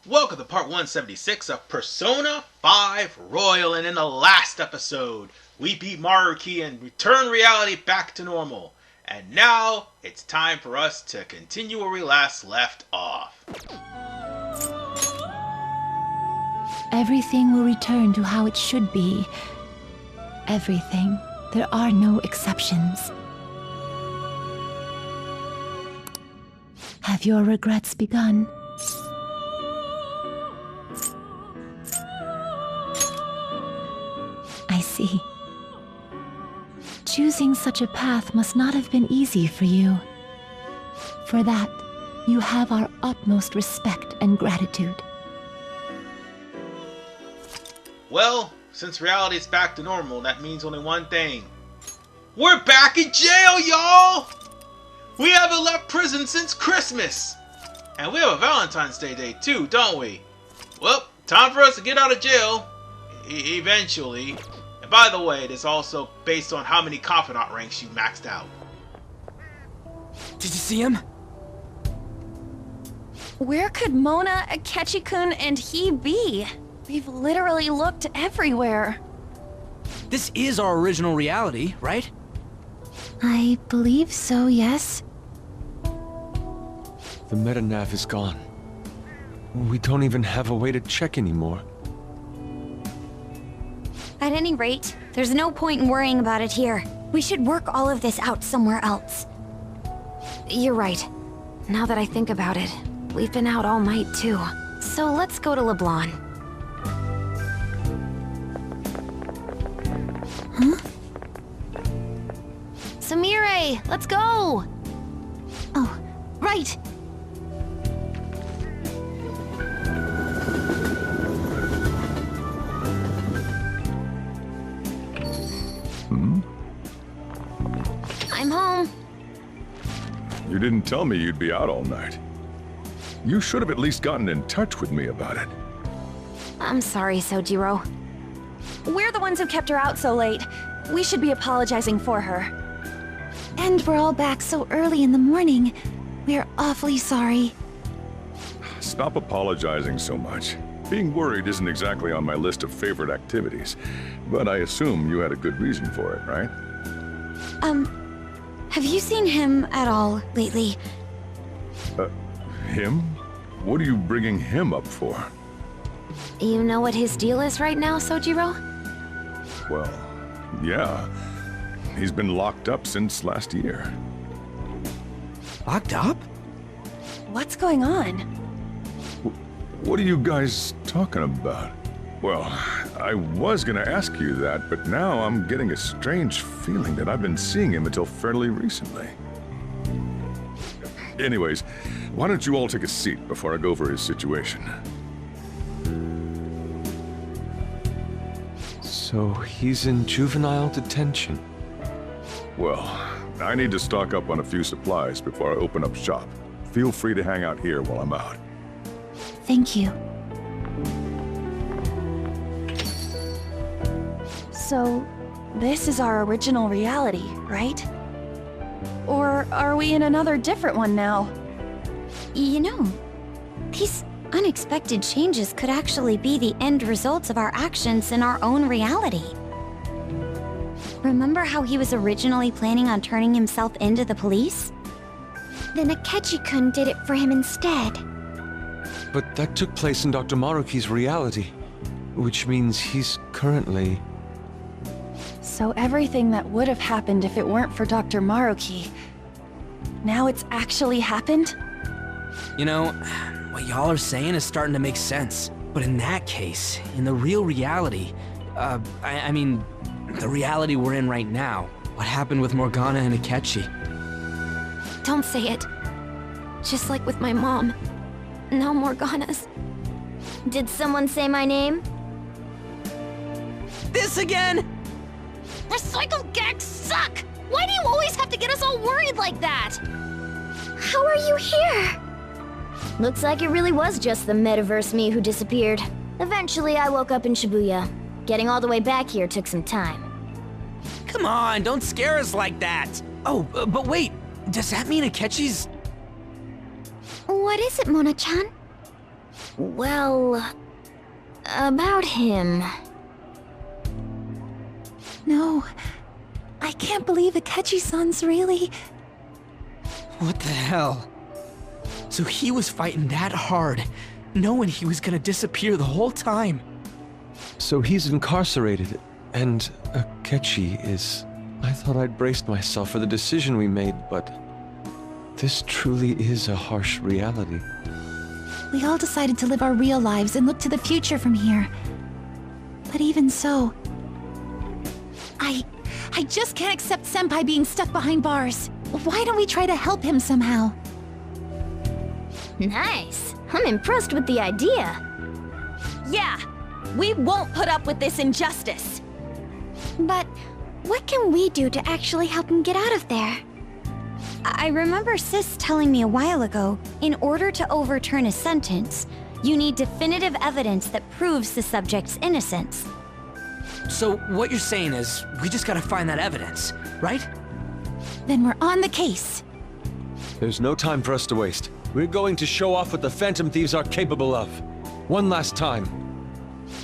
Welcome to part 176 of Persona 5 Royal, and in the last episode, we beat Maruki and returned reality back to normal. And now, it's time for us to continue where we last left off. Everything will return to how it should be. Everything. There are no exceptions. Have your regrets begun? I see. Choosing such a path must not have been easy for you. For that, you have our utmost respect and gratitude. Well, since reality is back to normal, that means only one thing. We're back in jail, y'all! We haven't left prison since Christmas! And we have a Valentine's Day date too, don't we? Well, time for us to get out of jail. Eventually. And by the way, it is also based on how many confidant ranks you maxed out. Did you see him? Where could Mona, Akechi-kun, and he be? We've literally looked everywhere. This is our original reality, right? I believe so, yes. The metanav is gone. We don't even have a way to check anymore. At any rate, there's no point in worrying about it here. We should work all of this out somewhere else. You're right. Now that I think about it, we've been out all night too. So let's go to LeBlanc. Huh? Samire, let's go! Oh, right! I'm home. You didn't tell me you'd be out all night. You should have at least gotten in touch with me about it. I'm sorry, Sojiro. We're the ones who kept her out so late. We should be apologizing for her. And we're all back so early in the morning. We're awfully sorry. Stop apologizing so much. Being worried isn't exactly on my list of favorite activities, but I assume you had a good reason for it, right? Have you seen him at all lately? Him? What are you bringing him up for? You know what his deal is right now, Sojiro? Well, yeah. He's been locked up since last year. Locked up? What's going on? What are you guys talking about? Well, I was gonna ask you that, but now I'm getting a strange feeling that I've been seeing him until fairly recently. Anyways, why don't you all take a seat before I go over his situation? So he's in juvenile detention. Well, I need to stock up on a few supplies before I open up shop. Feel free to hang out here while I'm out. Thank you. So, this is our original reality, right? Or are we in another different one now? You know, these unexpected changes could actually be the end results of our actions in our own reality. Remember how he was originally planning on turning himself into the police? Then Akechi-kun did it for him instead. But that took place in Dr. Maruki's reality, which means he's currently... So everything that would have happened if it weren't for Dr. Maruki, now it's actually happened? You know, what y'all are saying is starting to make sense. But in that case, in the real reality, I mean, the reality we're in right now, what happened with Morgana and Akechi? Don't say it. Just like with my mom. Now Morgana's. Did someone say my name? This again? Recycled gags suck! Why do you always have to get us all worried like that? How are you here? Looks like it really was just the metaverse me who disappeared. Eventually, I woke up in Shibuya. Getting all the way back here took some time. Come on, don't scare us like that! Oh, but wait, does that mean Akechi's... What is it, Mona-chan? Well, about him. No, I can't believe Akechi-san's really... What the hell? So he was fighting that hard, knowing he was gonna disappear the whole time. So he's incarcerated, and Akechi is... I thought I'd braced myself for the decision we made, but... this truly is a harsh reality. We all decided to live our real lives and look to the future from here. But even so... I just can't accept Senpai being stuck behind bars. Why don't we try to help him somehow? Nice. I'm impressed with the idea. Yeah, we won't put up with this injustice. But what can we do to actually help him get out of there? I remember Sis telling me a while ago, in order to overturn a sentence, you need definitive evidence that proves the subject's innocence. So what you're saying is, we just gotta find that evidence, right? Then we're on the case. There's no time for us to waste. We're going to show off what the Phantom Thieves are capable of. One last time.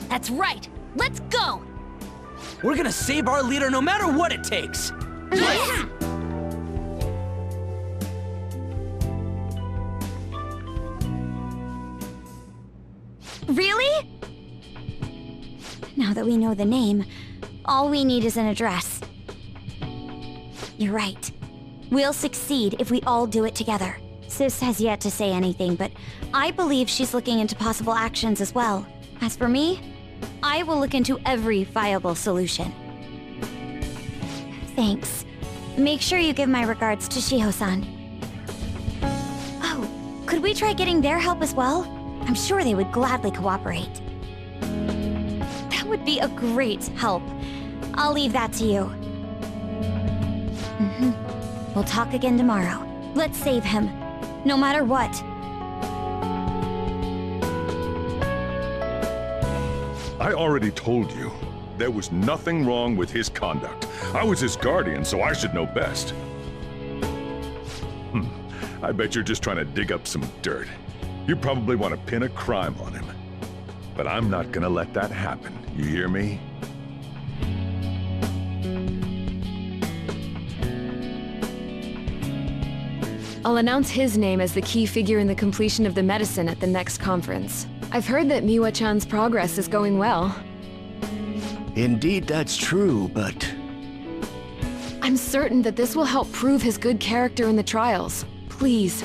That's right. Let's go! We're gonna save our leader no matter what it takes! Yeah! Really? Now that we know the name, all we need is an address. You're right. We'll succeed if we all do it together. Sis has yet to say anything, but I believe she's looking into possible actions as well. As for me, I will look into every viable solution. Thanks. Make sure you give my regards to Shiho-san. Oh, could we try getting their help as well? I'm sure they would gladly cooperate. That would be a great help. I'll leave that to you. We'll talk again tomorrow. Let's save him, no matter what. I already told you. There was nothing wrong with his conduct. I was his guardian, so I should know best. I bet you're just trying to dig up some dirt. You probably want to pin a crime on him. But I'm not gonna let that happen. You hear me? I'll announce his name as the key figure in the completion of the medicine at the next conference. I've heard that Miwa-chan's progress is going well. Indeed, that's true, but... I'm certain that this will help prove his good character in the trials. Please.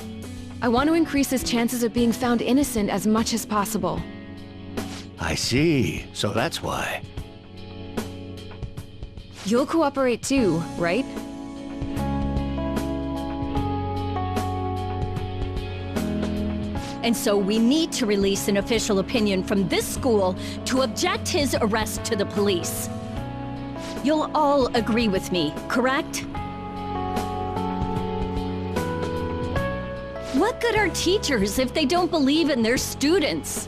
I want to increase his chances of being found innocent as much as possible. I see. So that's why. You'll cooperate too, right? And so we need to release an official opinion from this school to object his arrest to the police. You'll all agree with me, correct? What good are teachers if they don't believe in their students?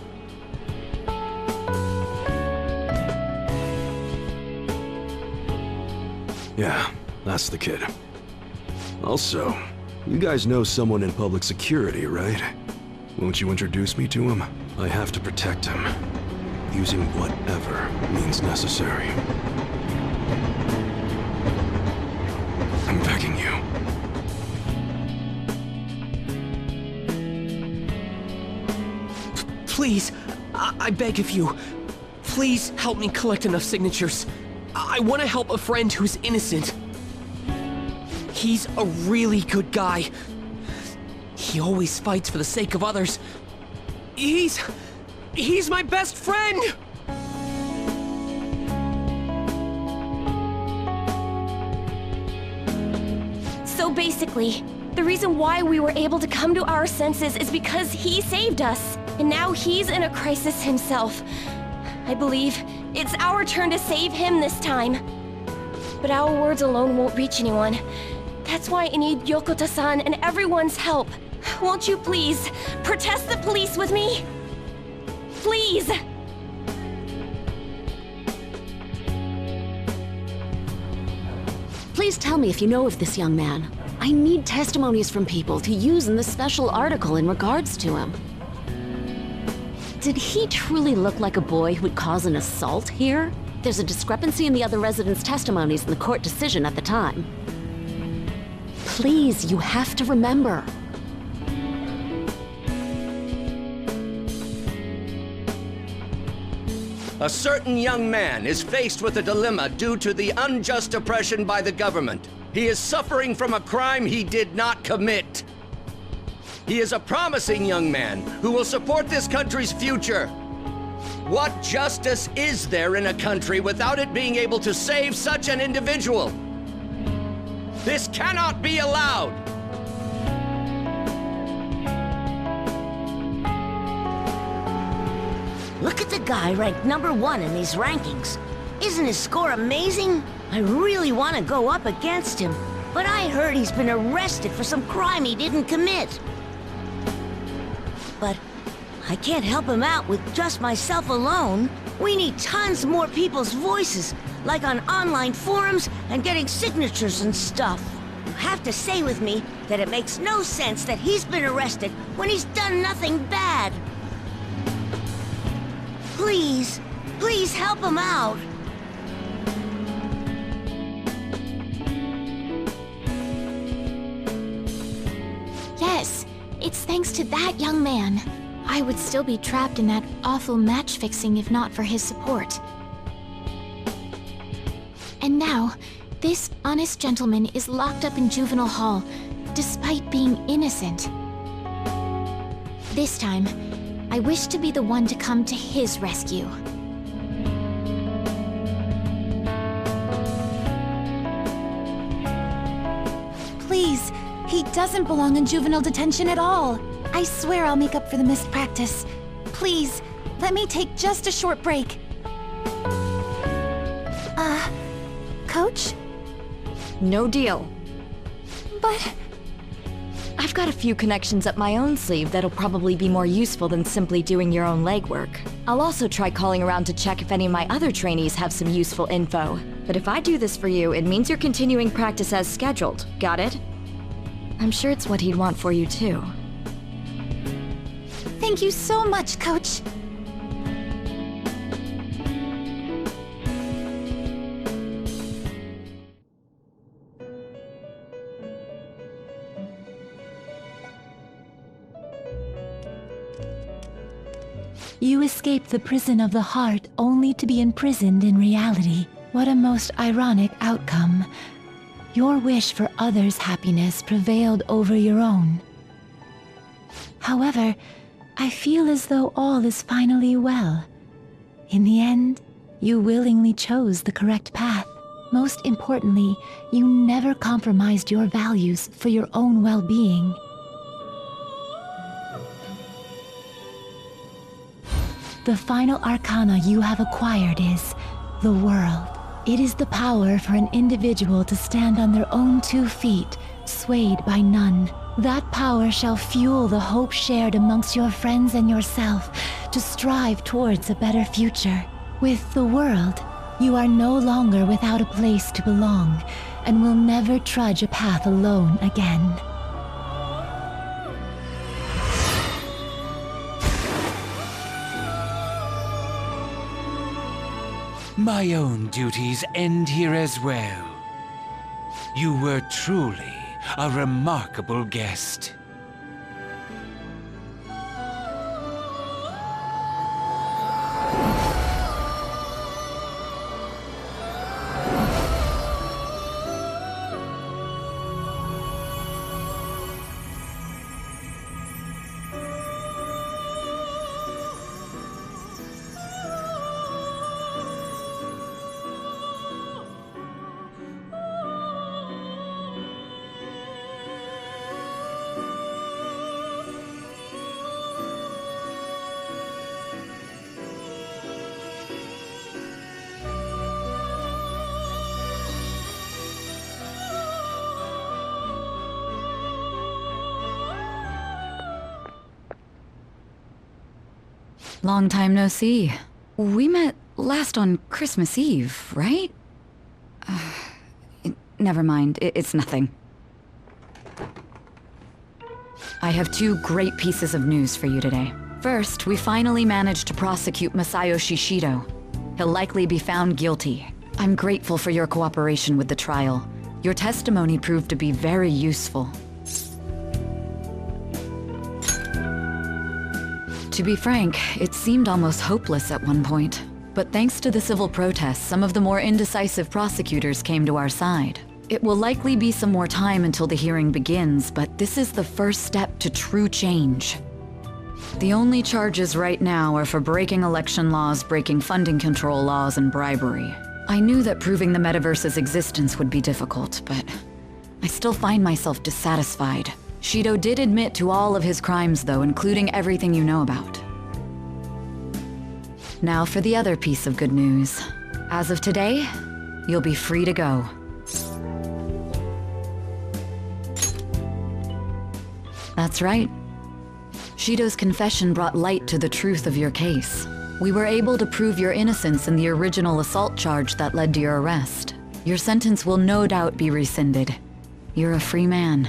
Yeah, that's the kid. Also, you guys know someone in public security, right? Won't you introduce me to him? I have to protect him, using whatever means necessary. I'm begging you. Please, I beg of you. Please help me collect enough signatures. I want to help a friend who's innocent. He's a really good guy. He always fights for the sake of others. He's my best friend! So basically, the reason why we were able to come to our senses is because he saved us. And now he's in a crisis himself. I believe it's our turn to save him this time. But our words alone won't reach anyone. That's why I need Yokota-san and everyone's help. Won't you please protest the police with me? Please! Please tell me if you know of this young man. I need testimonies from people to use in the special article in regards to him. Did he truly look like a boy who would cause an assault here? There's a discrepancy in the other residents' testimonies in the court decision at the time. Please, you have to remember. A certain young man is faced with a dilemma due to the unjust oppression by the government. He is suffering from a crime he did not commit. He is a promising young man who will support this country's future. What justice is there in a country without it being able to save such an individual? This cannot be allowed! Look at the guy ranked #1 in these rankings. Isn't his score amazing? I really want to go up against him, but I heard he's been arrested for some crime he didn't commit. But I can't help him out with just myself alone. We need tons more people's voices, like on online forums and getting signatures and stuff. You have to say with me that it makes no sense that he's been arrested when he's done nothing bad. Please, please help him out. Yes, it's thanks to that young man. I would still be trapped in that awful match fixing if not for his support. And now, this honest gentleman is locked up in juvenile hall, despite being innocent. This time, I wish to be the one to come to his rescue. Please, he doesn't belong in juvenile detention at all. I swear I'll make up for the missed practice. Please, let me take just a short break. Coach? No deal. But... I've got a few connections up my own sleeve that'll probably be more useful than simply doing your own legwork. I'll also try calling around to check if any of my other trainees have some useful info. But if I do this for you, it means you're continuing practice as scheduled. Got it? I'm sure it's what he'd want for you too. Thank you so much, Coach. You escaped the prison of the heart only to be imprisoned in reality. What a most ironic outcome. Your wish for others' happiness prevailed over your own. However, I feel as though all is finally well. In the end, you willingly chose the correct path. Most importantly, you never compromised your values for your own well-being. The final arcana you have acquired is the world. It is the power for an individual to stand on their own 2 feet, swayed by none. That power shall fuel the hope shared amongst your friends and yourself to strive towards a better future. With the world, you are no longer without a place to belong, and will never trudge a path alone again. My own duties end here as well. You were truly a remarkable guest. Long time no see. We met last on Christmas Eve, right? Never mind, it's nothing. I have 2 great pieces of news for you today. First, we finally managed to prosecute Masayo Shishido. He'll likely be found guilty. I'm grateful for your cooperation with the trial. Your testimony proved to be very useful. To be frank, it seemed almost hopeless at one point. But thanks to the civil protests, some of the more indecisive prosecutors came to our side. It will likely be some more time until the hearing begins, but this is the first step to true change. The only charges right now are for breaking election laws, breaking funding control laws, and bribery. I knew that proving the metaverse's existence would be difficult, but I still find myself dissatisfied. Shido did admit to all of his crimes though, including everything you know about. Now for the other piece of good news. As of today, you'll be free to go. That's right. Shido's confession brought light to the truth of your case. We were able to prove your innocence in the original assault charge that led to your arrest. Your sentence will no doubt be rescinded. You're a free man.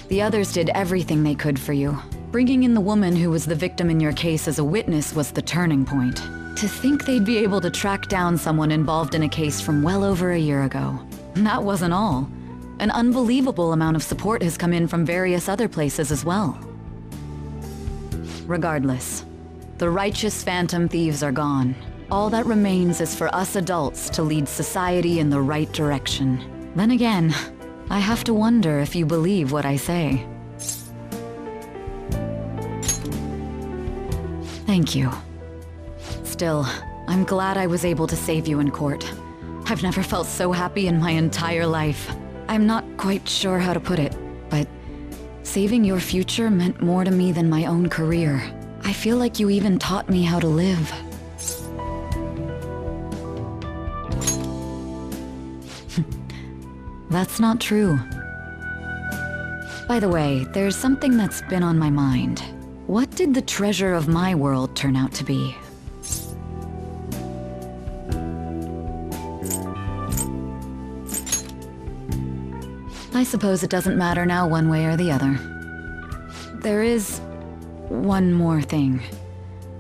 The others did everything they could for you. Bringing in the woman who was the victim in your case as a witness was the turning point. To think they'd be able to track down someone involved in a case from well over a year ago. That wasn't all. An unbelievable amount of support has come in from various other places as well. Regardless, the righteous phantom thieves are gone. All that remains is for us adults to lead society in the right direction. Then again, I have to wonder if you believe what I say. Thank you. Still, I'm glad I was able to save you in court. I've never felt so happy in my entire life. I'm not quite sure how to put it, but saving your future meant more to me than my own career. I feel like you even taught me how to live. That's not true. By the way, there's something that's been on my mind. What did the treasure of my world turn out to be? I suppose it doesn't matter now one way or the other. There is one more thing.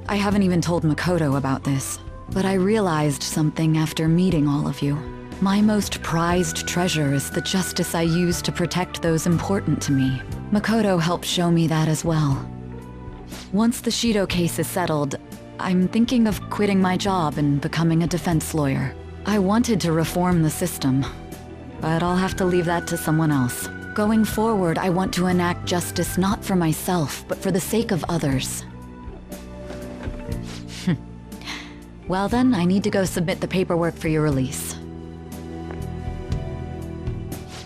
I haven't even told Makoto about this, but I realized something after meeting all of you. My most prized treasure is the justice I use to protect those important to me. Makoto helped show me that as well. Once the Shido case is settled, I'm thinking of quitting my job and becoming a defense lawyer. I wanted to reform the system, but I'll have to leave that to someone else. Going forward, I want to enact justice not for myself, but for the sake of others. Well then, I need to go submit the paperwork for your release.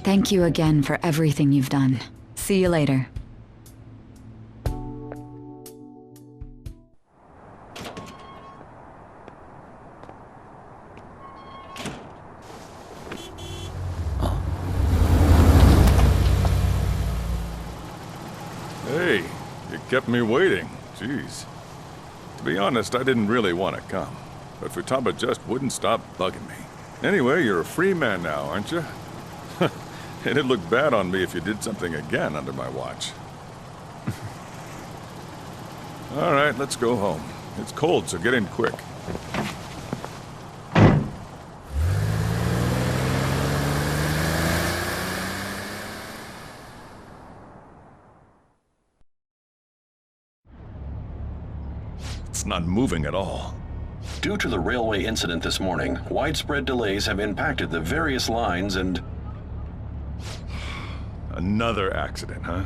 Thank you again for everything you've done. See you later. Hey, you kept me waiting. Jeez. To be honest, I didn't really want to come, but Futaba just wouldn't stop bugging me. Anyway, you're a free man now, aren't you? It'd look bad on me if you did something again under my watch. All right, let's go home. It's cold, so get in quick. It's not moving at all. Due to the railway incident this morning, widespread delays have impacted the various lines and... Another accident, huh?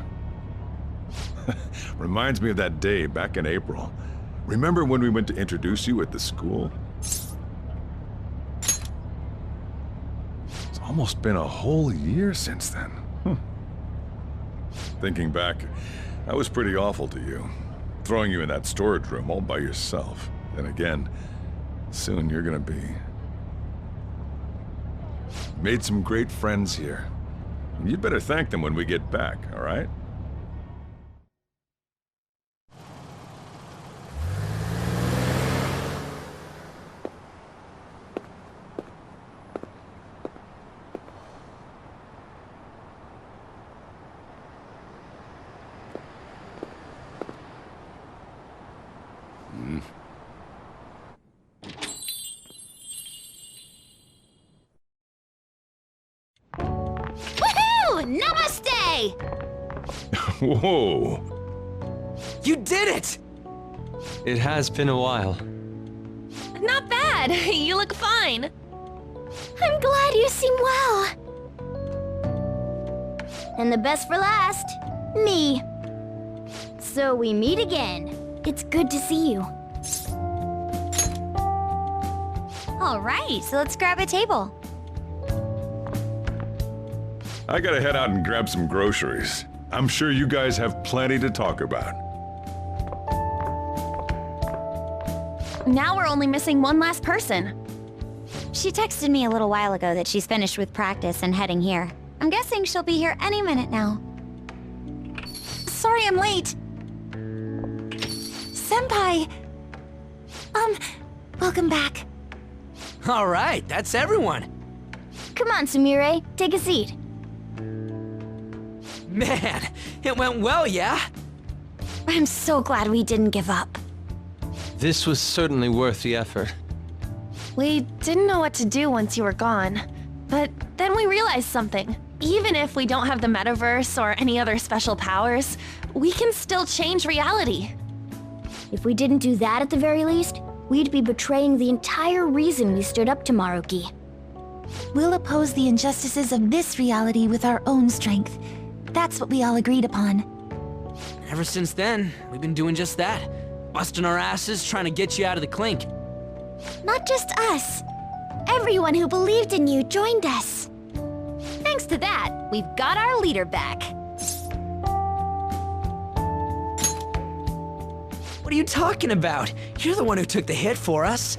Reminds me of that day back in April. Remember when we went to introduce you at the school? It's almost been a whole year since then. Thinking back, I was pretty awful to you. Throwing you in that storage room all by yourself. Then again, soon you're gonna be... Made some great friends here. You'd better thank them when we get back, all right? then. Woohoo! Namaste! Whoa. You did it! It has been a while. Not bad. You look fine. I'm glad you seem well. And the best for last, me. So we meet again. It's good to see you. All right, so let's grab a table. I gotta head out and grab some groceries. I'm sure you guys have plenty to talk about. Now we're only missing one last person. She texted me a little while ago that she's finished with practice and heading here. I'm guessing she'll be here any minute now. Sorry I'm late. Senpai. Welcome back. All right, that's everyone. Come on, Sumire. Take a seat. Man, it went well, yeah? I'm so glad we didn't give up. This was certainly worth the effort. We didn't know what to do once you were gone. But then we realized something. Even if we don't have the metaverse or any other special powers, we can still change reality. If we didn't do that at the very least, we'd be betraying the entire reason we stood up to Maruki. We'll oppose the injustices of this reality with our own strength. That's what we all agreed upon. Ever since then, we've been doing just that. Busting our asses trying to get you out of the clink. Not just us. Everyone who believed in you joined us. Thanks to that, we've got our leader back. What are you talking about? You're the one who took the hit for us.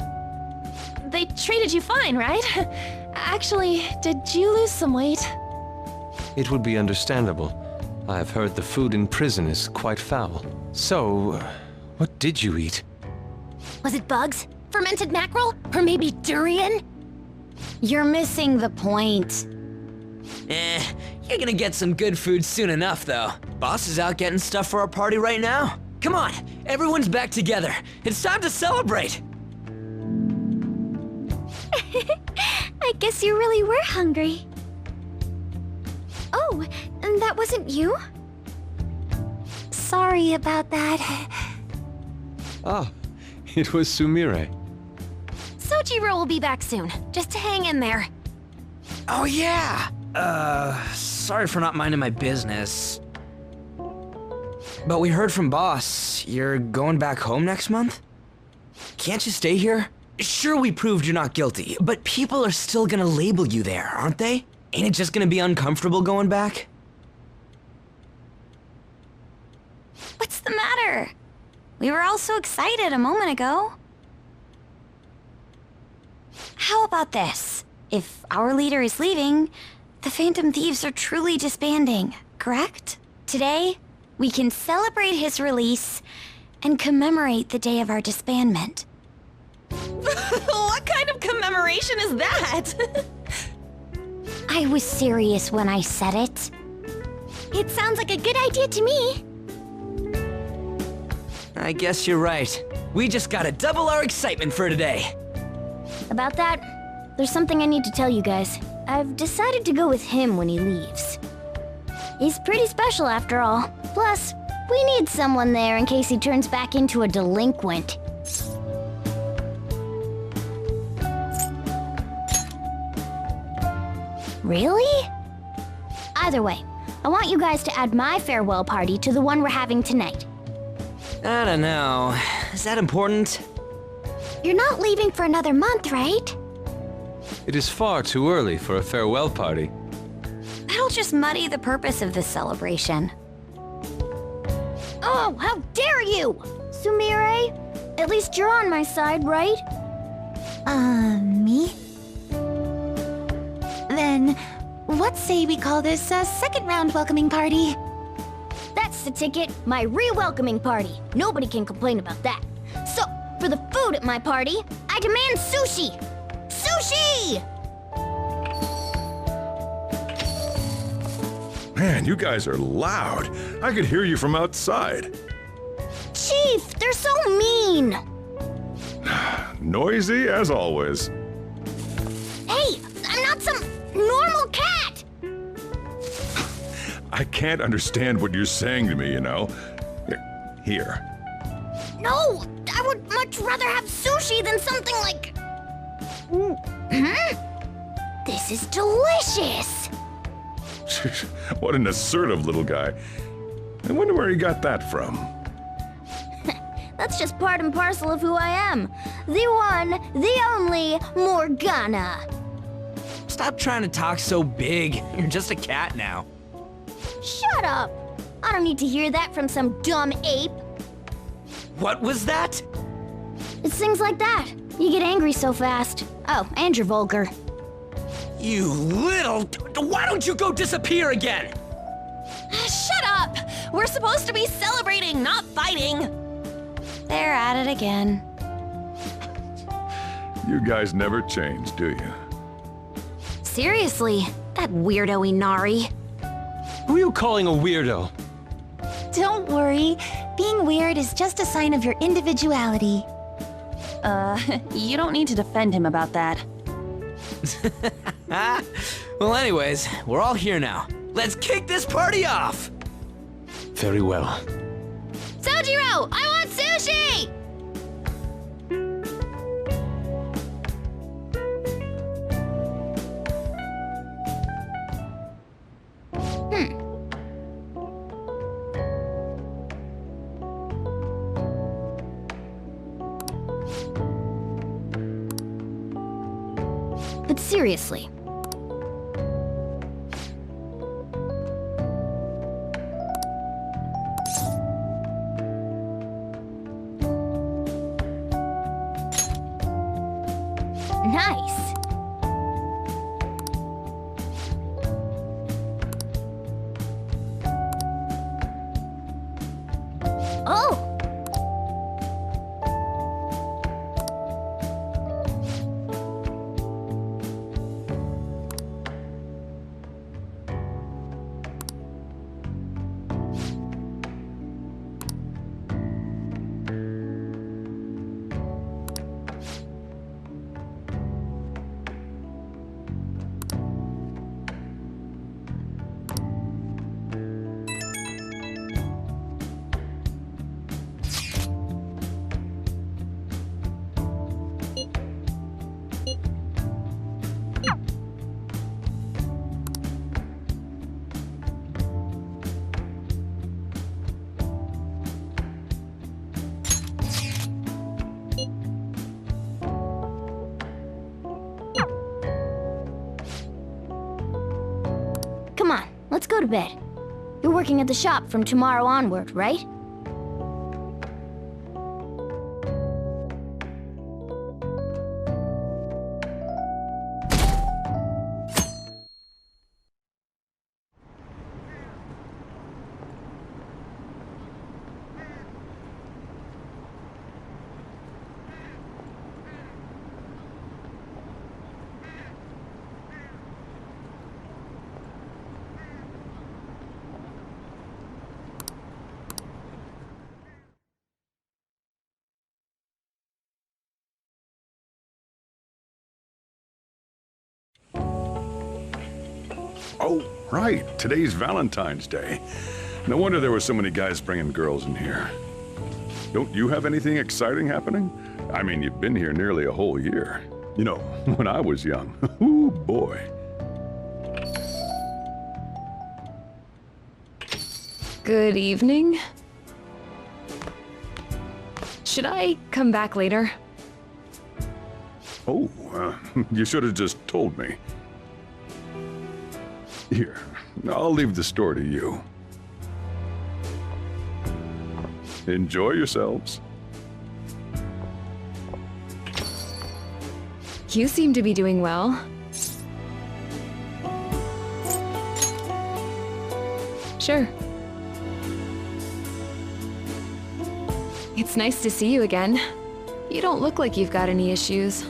They treated you fine, right? Actually, did you lose some weight? It would be understandable. I've heard the food in prison is quite foul. So, what did you eat? Was it bugs? Fermented mackerel? Or maybe durian? You're missing the point. You're gonna get some good food soon enough, though. Boss is out getting stuff for our party right now. Come on, everyone's back together. It's time to celebrate. I guess you really were hungry. Oh, and that wasn't you? Sorry about that. Ah, it was Sumire. Sojiro will be back soon. Just hang in there. Oh yeah! Sorry for not minding my business. But we heard from Boss, you're going back home next month? Can't you stay here? Sure, we proved you're not guilty, but people are still gonna label you there, aren't they? Ain't it just gonna be uncomfortable going back? What's the matter? We were all so excited a moment ago. How about this? If our leader is leaving, the Phantom Thieves are truly disbanding, correct? Today, we can celebrate his release and commemorate the day of our disbandment. What kind of commemoration is that? I was serious when I said it. It sounds like a good idea to me. I guess you're right. We just gotta double our excitement for today. About that, there's something I need to tell you guys. I've decided to go with him when he leaves. He's pretty special after all. Plus, we need someone there in case he turns back into a delinquent. Really? Either way, I want you guys to add my farewell party to the one we're having tonight. I don't know. Is that important? You're not leaving for another month, right? It is far too early for a farewell party. That'll just muddy the purpose of this celebration. Oh, how dare you! Sumire, at least you're on my side, right? Me? Then, what say we call this a second round welcoming party? That's the ticket, my re-welcoming party. Nobody can complain about that. So, for the food at my party, I demand sushi! Sushi! Man, you guys are loud. I could hear you from outside. Chief, they're so mean! Noisy as always. Hey, I'm not some normal cat! I can't understand what you're saying to me, you know. Here. No, I would much rather have sushi than something like... This is delicious! What an assertive little guy. I wonder where he got that from. That's just part and parcel of who I am. The one, the only Morgana. Stop trying to talk so big. You're just a cat now. Shut up! I don't need to hear that from some dumb ape. What was that? It's things like that. You get angry so fast. Oh, and you're vulgar. You little... Why don't you go disappear again? Shut up! We're supposed to be celebrating, not fighting. They're at it again. You guys never change, do you? Seriously, that weirdo Inari. Who are you calling a weirdo? Don't worry. Being weird is just a sign of your individuality. You don't need to defend him about that. Well, anyways, we're all here now. Let's kick this party off! Very well. Sojiro, I want sushi! But seriously. Nice. Oh. Come on, let's go to bed. You're working at the shop from tomorrow onward, right? Oh, right. Today's Valentine's Day. No wonder there were so many guys bringing girls in here. Don't you have anything exciting happening? I mean, you've been here nearly a whole year. You know, when I was young. Ooh, boy. Good evening. Should I come back later? Oh, you should have just told me. Here, I'll leave the store to you. Enjoy yourselves. You seem to be doing well. Sure. It's nice to see you again. You don't look like you've got any issues.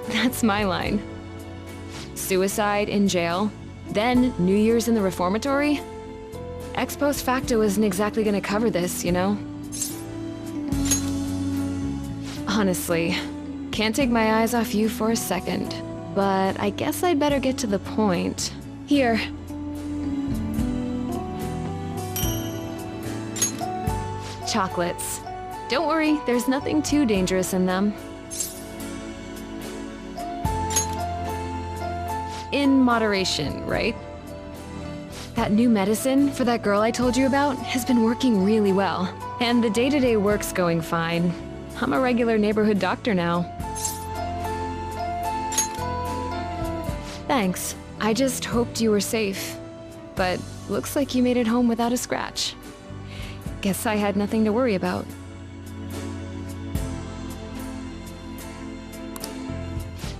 That's my line. Suicide in jail, then New Year's in the reformatory? Ex post facto isn't exactly gonna cover this, you know? Honestly, can't take my eyes off you for a second. But I guess I'd better get to the point. Here. Chocolates. Don't worry, there's nothing too dangerous in them. In moderation, right? That new medicine for that girl I told you about has been working really well. And the day-to-day work's going fine. I'm a regular neighborhood doctor now. Thanks. I just hoped you were safe. But looks like you made it home without a scratch. Guess I had nothing to worry about.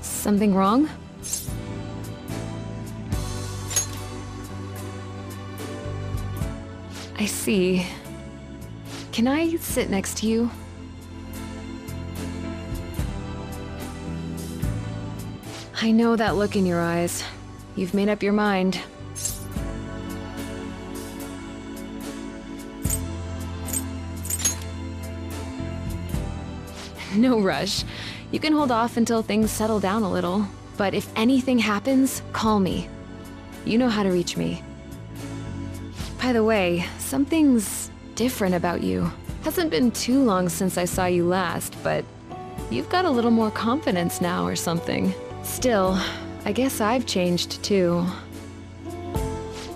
Something wrong? I see. Can I sit next to you? I know that look in your eyes. You've made up your mind. No rush. You can hold off until things settle down a little. But if anything happens, call me. You know how to reach me. By the way, something's different about you. Hasn't been too long since I saw you last, but you've got a little more confidence now or something. Still, I guess I've changed too.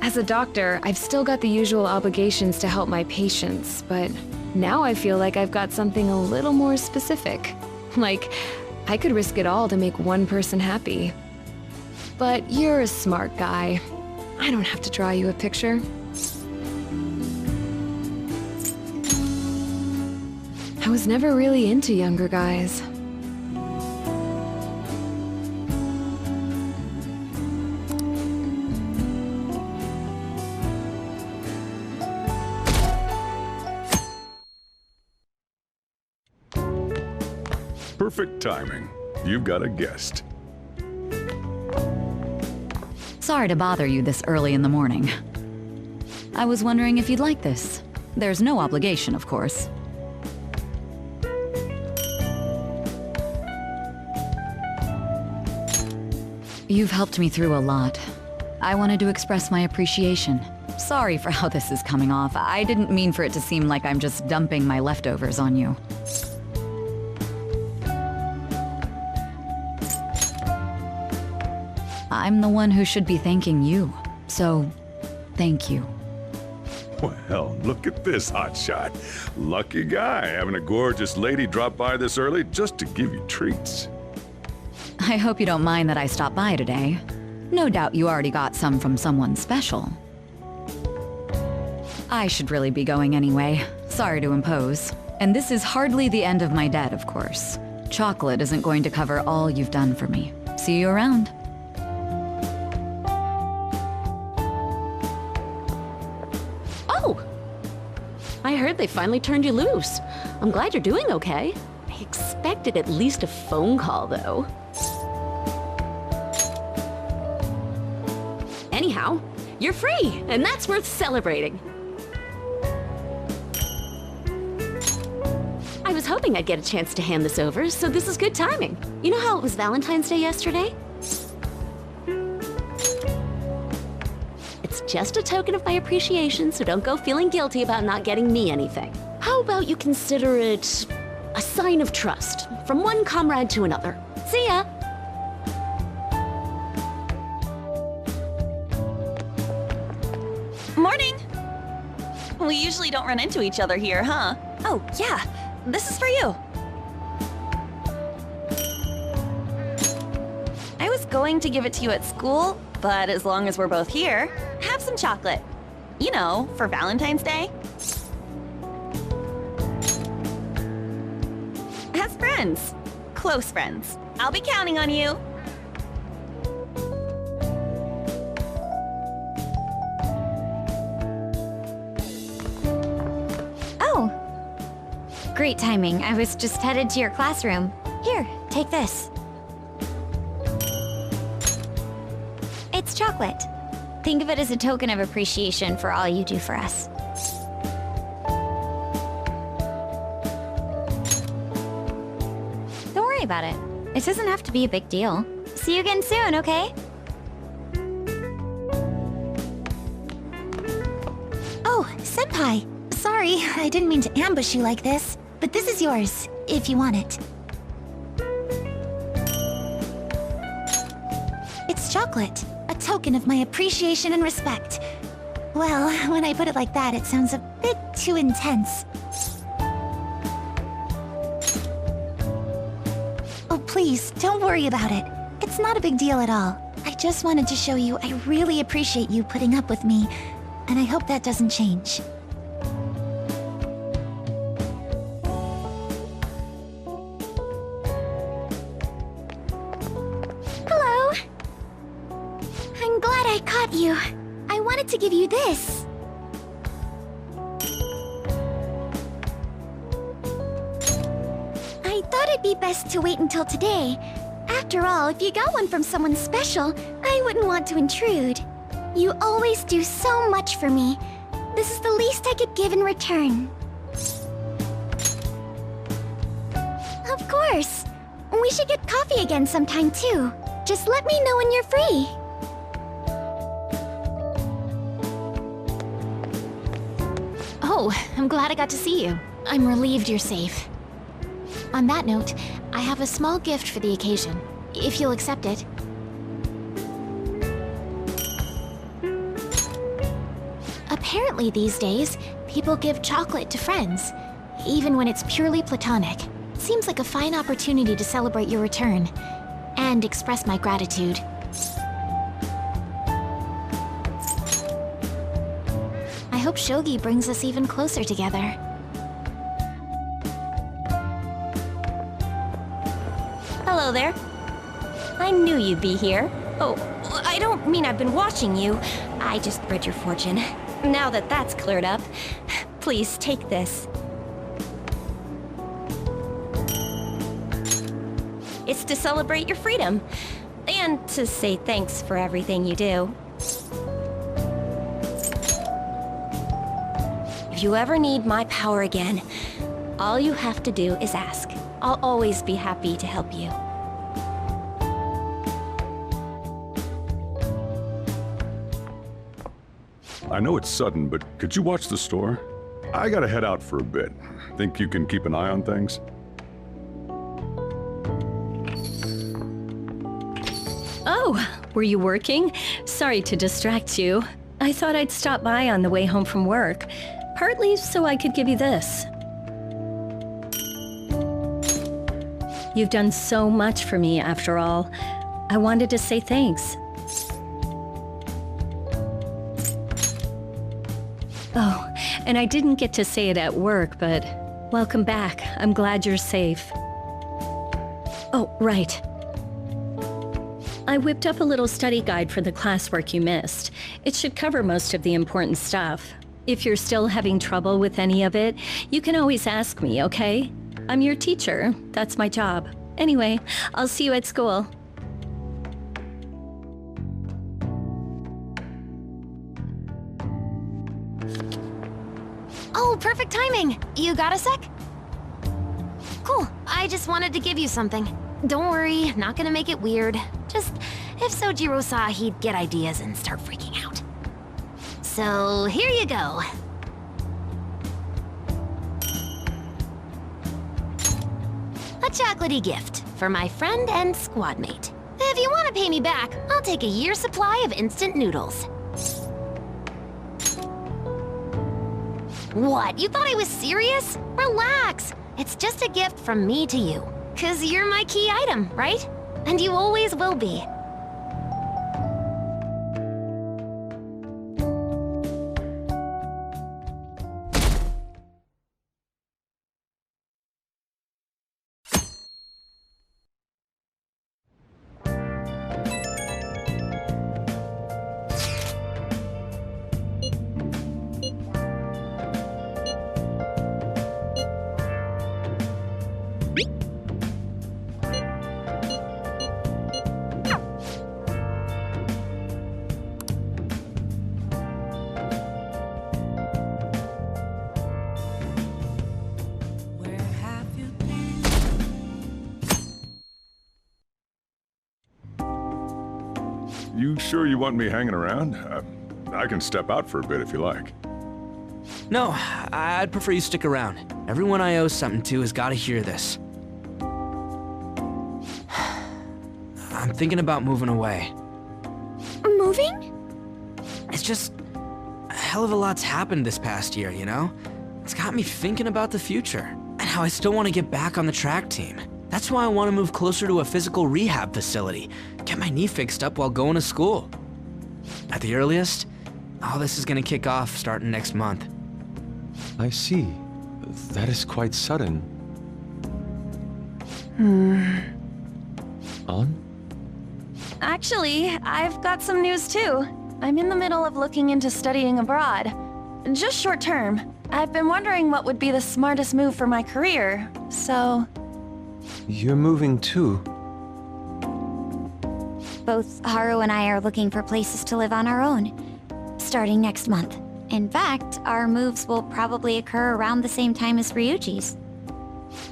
As a doctor, I've still got the usual obligations to help my patients, but now I feel like I've got something a little more specific. Like, I could risk it all to make one person happy. But you're a smart guy. I don't have to draw you a picture. I was never really into younger guys. Perfect timing. You've got a guest. Sorry to bother you this early in the morning. I was wondering if you'd like this. There's no obligation, of course. You've helped me through a lot. I wanted to express my appreciation. Sorry for how this is coming off. I didn't mean for it to seem like I'm just dumping my leftovers on you. I'm the one who should be thanking you, so thank you. Well, look at this hotshot. Lucky guy having a gorgeous lady drop by this early just to give you treats. I hope you don't mind that I stopped by today. No doubt you already got some from someone special. I should really be going anyway. Sorry to impose. And this is hardly the end of my debt, of course. Chocolate isn't going to cover all you've done for me. See you around. Oh! I heard they finally turned you loose. I'm glad you're doing okay. I expected at least a phone call, though. Anyhow, you're free, and that's worth celebrating. I was hoping I'd get a chance to hand this over, so this is good timing. You know how it was Valentine's Day yesterday? It's just a token of my appreciation, so don't go feeling guilty about not getting me anything. How about you consider it a sign of trust from one comrade to another? See ya! Morning! We usually don't run into each other here, huh? Oh, yeah. This is for you. I was going to give it to you at school, but as long as we're both here, have some chocolate. You know, for Valentine's Day. As friends. Close friends. I'll be counting on you. Great timing. I was just headed to your classroom. Here, take this. It's chocolate. Think of it as a token of appreciation for all you do for us. about it. It doesn't have to be a big deal. See you again soon, okay? Oh, Senpai. Sorry, I didn't mean to ambush you like this. But this is yours, if you want it. It's chocolate. A token of my appreciation and respect. Well, when I put it like that, it sounds a bit too intense. Oh, please, don't worry about it. It's not a big deal at all. I just wanted to show you I really appreciate you putting up with me, and I hope that doesn't change. Hello. I'm glad I caught you. I wanted to give you this. I thought it'd be best to wait until today. After all, if you got one from someone special, I wouldn't want to intrude. You always do so much for me. This is the least I could give in return. Of course. We should get coffee again sometime too. Just let me know when you're free. Oh, I'm glad I got to see you. I'm relieved you're safe. On that note, I have a small gift for the occasion, if you'll accept it. Apparently these days, people give chocolate to friends, even when it's purely platonic. Seems like a fine opportunity to celebrate your return, and express my gratitude. I hope Shogi brings us even closer together. Hello there. I knew you'd be here. Oh, I don't mean I've been watching you. I just read your fortune. Now that that's cleared up, please take this. It's to celebrate your freedom, and to say thanks for everything you do. If you ever need my power again, all you have to do is ask. I'll always be happy to help you. I know it's sudden, but could you watch the store? I gotta head out for a bit. Think you can keep an eye on things? Oh, were you working? Sorry to distract you. I thought I'd stop by on the way home from work, partly so I could give you this. You've done so much for me, after all. I wanted to say thanks. Oh, and I didn't get to say it at work, but welcome back. I'm glad you're safe. Oh, right. I whipped up a little study guide for the classwork you missed. It should cover most of the important stuff. If you're still having trouble with any of it, you can always ask me, okay? I'm your teacher. That's my job. Anyway, I'll see you at school. Oh, perfect timing! You got a sec? Cool. I just wanted to give you something. Don't worry, not gonna make it weird. Just, if Sojiro saw, he'd get ideas and start freaking out. So, here you go. A chocolatey gift for my friend and squad mate. If you want to pay me back, I'll take a year's supply of instant noodles. What? You thought I was serious? Relax. It's just a gift from me to you. 'Cause you're my key item, right? And you always will be. you sure you want me hanging around? I can step out for a bit if you like. No, I'd prefer you stick around. Everyone I owe something to has got to hear this. I'm thinking about moving away. Moving? It's just... a hell of a lot's happened this past year, you know? It's got me thinking about the future, and how I still want to get back on the track team. That's why I want to move closer to a physical rehab facility, get my knee fixed up while going to school. At the earliest, all this is going to kick off starting next month. I see. That is quite sudden. On? Actually, I've got some news too. I'm in the middle of looking into studying abroad. Just short term. I've been wondering what would be the smartest move for my career, so... You're moving too. Both Haru and I are looking for places to live on our own, starting next month. In fact, our moves will probably occur around the same time as Ryuji's.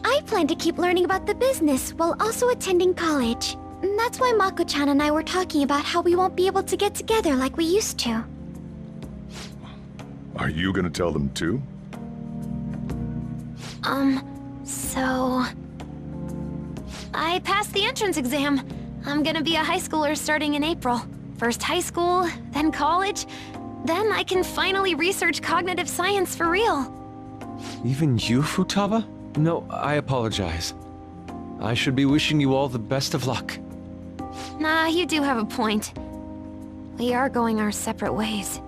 I plan to keep learning about the business while also attending college. And that's why Mako-chan and I were talking about how we won't be able to get together like we used to. Are you gonna tell them too? So... I passed the entrance exam. I'm gonna be a high schooler starting in April. First high school, then college, then I can finally research cognitive science for real. Even you, Futaba? No, I apologize. I should be wishing you all the best of luck. Nah, you do have a point. We are going our separate ways.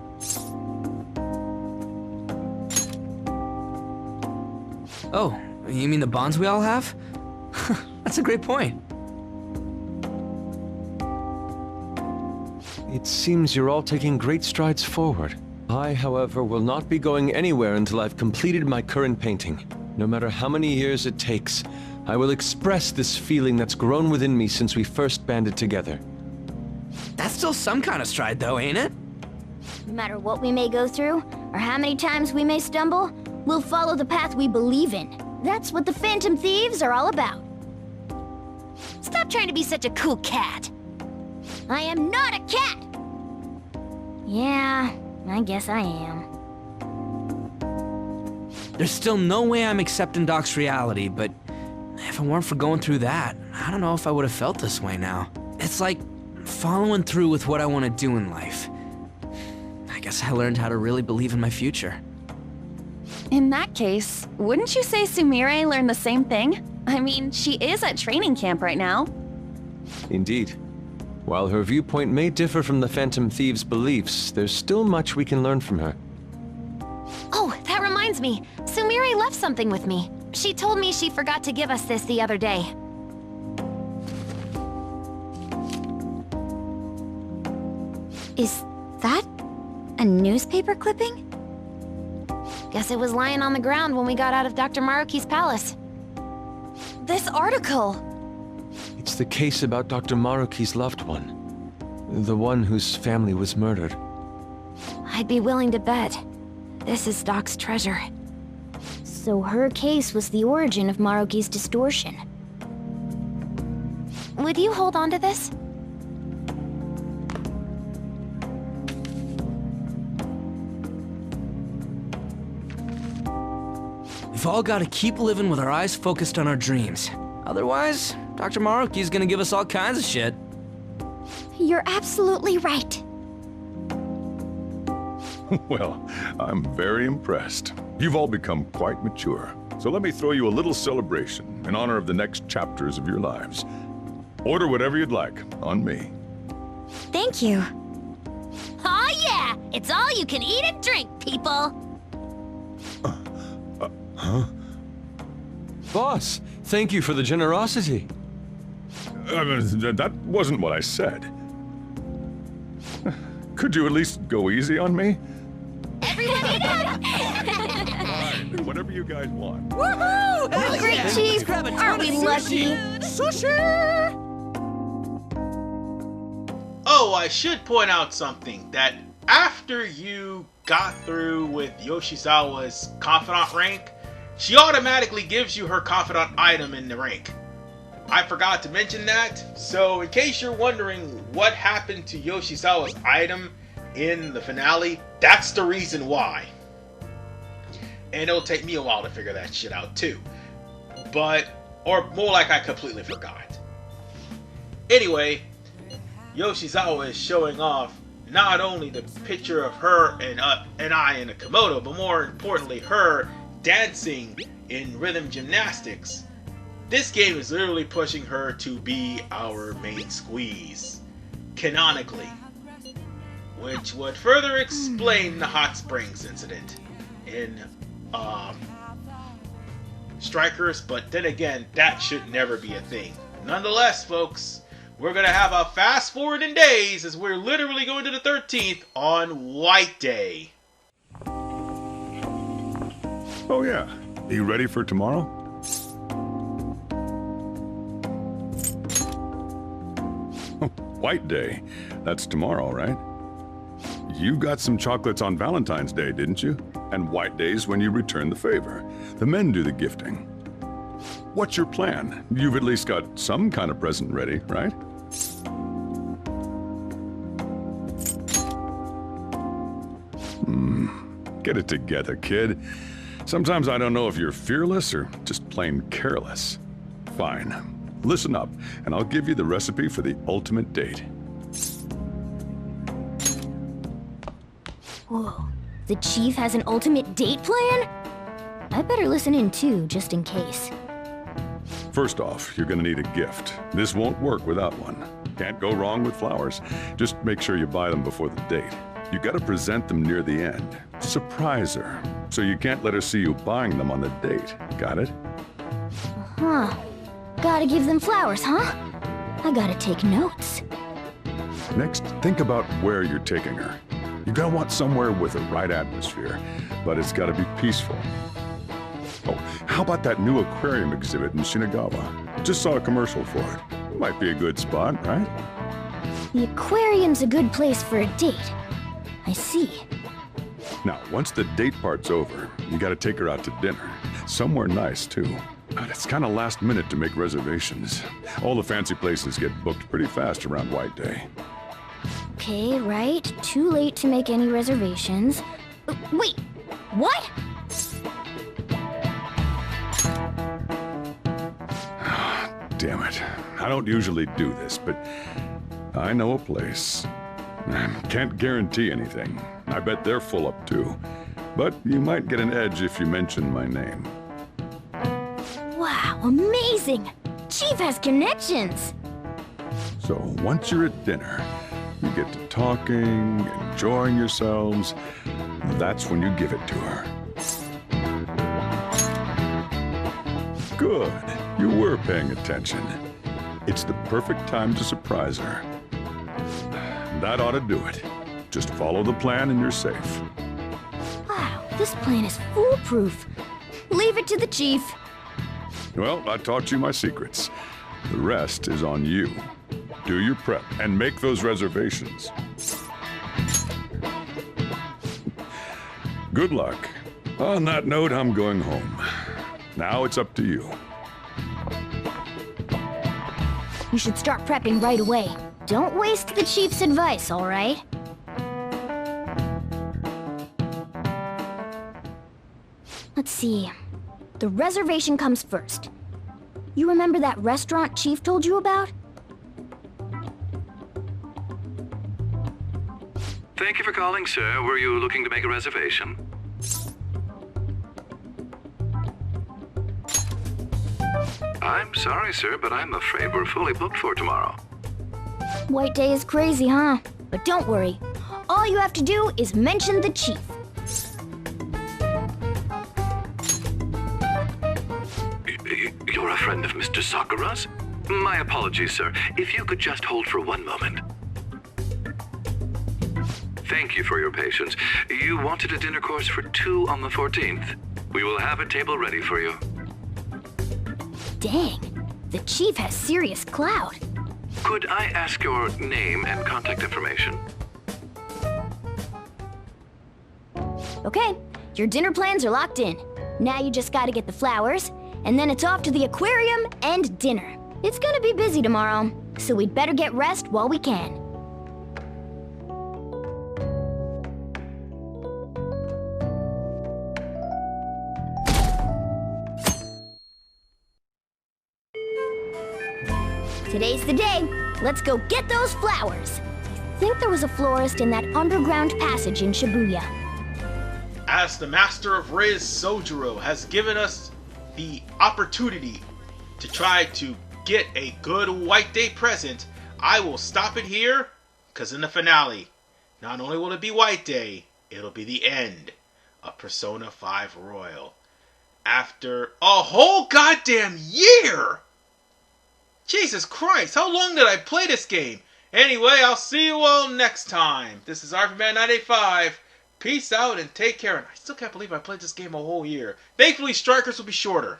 Oh, you mean the bonds we all have? That's a great point. It seems you're all taking great strides forward. I, however, will not be going anywhere until I've completed my current painting. No matter how many years it takes, I will express this feeling that's grown within me since we first banded together. That's still some kind of stride though, ain't it? No matter what we may go through, or how many times we may stumble, we'll follow the path we believe in. That's what the Phantom Thieves are all about. Stop trying to be such a cool cat. I am not a cat! Yeah, I guess I am. There's still no way I'm accepting Doc's reality, but if it weren't for going through that, I don't know if I would have felt this way now. It's like following through with what I want to do in life. I guess I learned how to really believe in my future. In that case, wouldn't you say Sumire learned the same thing? I mean, she is at training camp right now. Indeed. While her viewpoint may differ from the Phantom Thieves' beliefs, there's still much we can learn from her. Oh, that reminds me. Sumire left something with me. She told me she forgot to give us this the other day. Is that a newspaper clipping? Guess it was lying on the ground when we got out of Dr. Maruki's palace. This article! It's the case about Dr. Maruki's loved one. The one whose family was murdered. I'd be willing to bet. This is Doc's treasure. So her case was the origin of Maruki's distortion. Would you hold on to this? We've all got to keep living with our eyes focused on our dreams. Otherwise, Dr. Maruki's gonna give us all kinds of shit. You're absolutely right. Well, I'm very impressed. You've all become quite mature. So let me throw you a little celebration in honor of the next chapters of your lives. Order whatever you'd like, on me. Thank you. Aw yeah! It's all you can eat and drink, people! Huh? Boss, thank you for the generosity. That wasn't what I said. Could you at least go easy on me? Everyone eat Fine, whatever you guys want. Woohoo! Great cheese! Aren't we lucky? Sushi! Oh, I should point out something, that after you got through with Yoshizawa's confidant rank, she automatically gives you her confidant item in the rank. I forgot to mention that. So in case you're wondering what happened to Yoshizawa's item in the finale, that's the reason why. And it'll take me a while to figure that shit out too. But, or more like I completely forgot. Anyway, Yoshizawa is showing off not only the picture of her and I in a Komodo, but more importantly, her dancing in rhythm gymnastics. This game is literally pushing her to be our main squeeze, canonically. Which would further explain the hot springs incident in Strikers, but then again, that should never be a thing. Nonetheless, folks, we're going to have a fast forward in days as we're literally going to the 13th on White Day. Oh yeah, are you ready for tomorrow? White Day, that's tomorrow, right? You got some chocolates on Valentine's Day, didn't you? And White Day's when you return the favor. The men do the gifting. What's your plan? You've at least got some kind of present ready, right? Get it together, kid. Sometimes I don't know if you're fearless or just plain careless. Fine. Listen up, and I'll give you the recipe for the ultimate date. Whoa, the chief has an ultimate date plan? I better listen in too, just in case. First off, you're gonna need a gift. This won't work without one. Can't go wrong with flowers. Just make sure you buy them before the date. You gotta present them near the end. Surprise her, so you can't let her see you buying them on the date. Got it? Huh. Gotta give them flowers, huh? I gotta take notes. Next, think about where you're taking her. You're gonna want somewhere with the right atmosphere, but it's gotta be peaceful. Oh, how about that new aquarium exhibit in Shinagawa? Just saw a commercial for it. Might be a good spot, right? The aquarium's a good place for a date. I see. Now, once the date part's over, you gotta take her out to dinner. Somewhere nice, too. God, it's kinda last minute to make reservations. All the fancy places get booked pretty fast around White Day. Okay, right. Too late to make any reservations. Wait, what? Damn it. I don't usually do this, but I know a place. Can't guarantee anything. I bet they're full up too. But you might get an edge if you mention my name. Wow, amazing! Chief has connections! So once you're at dinner, you get to talking, enjoying yourselves. That's when you give it to her. Good. You were paying attention. It's the perfect time to surprise her. That ought to do it. Just follow the plan and you're safe. Wow, this plan is foolproof. Leave it to the chief. Well, I taught you my secrets. The rest is on you. Do your prep and make those reservations. Good luck. On that note, I'm going home. Now it's up to you. You should start prepping right away. Don't waste the chief's advice, all right? Let's see. The reservation comes first. You remember that restaurant Chief told you about? Thank you for calling, sir. Were you looking to make a reservation? I'm sorry, sir, but I'm afraid we're fully booked for tomorrow. White Day is crazy, huh? But don't worry. All you have to do is mention the chief. You're a friend of Mr. Sakura's? My apologies, sir. If you could just hold for one moment. Thank you for your patience. You wanted a dinner course for 2 on the 14th. We will have a table ready for you. Dang, the chief has serious clout. Could I ask your name and contact information? Okay, your dinner plans are locked in. Now you just gotta get the flowers, and then it's off to the aquarium and dinner. It's gonna be busy tomorrow, so we'd better get rest while we can. Today's the day. Let's go get those flowers. I think there was a florist in that underground passage in Shibuya. As the Master of Riz Sojiro has given us the opportunity to try to get a good White Day present, I will stop it here, because in the finale, not only will it be White Day, it'll be the end of Persona 5 Royal. After a whole goddamn year! Jesus Christ, how long did I play this game? Anyway, I'll see you all next time. This is RPman985. Peace out and take care. And I still can't believe I played this game a whole year. Thankfully, Strikers will be shorter.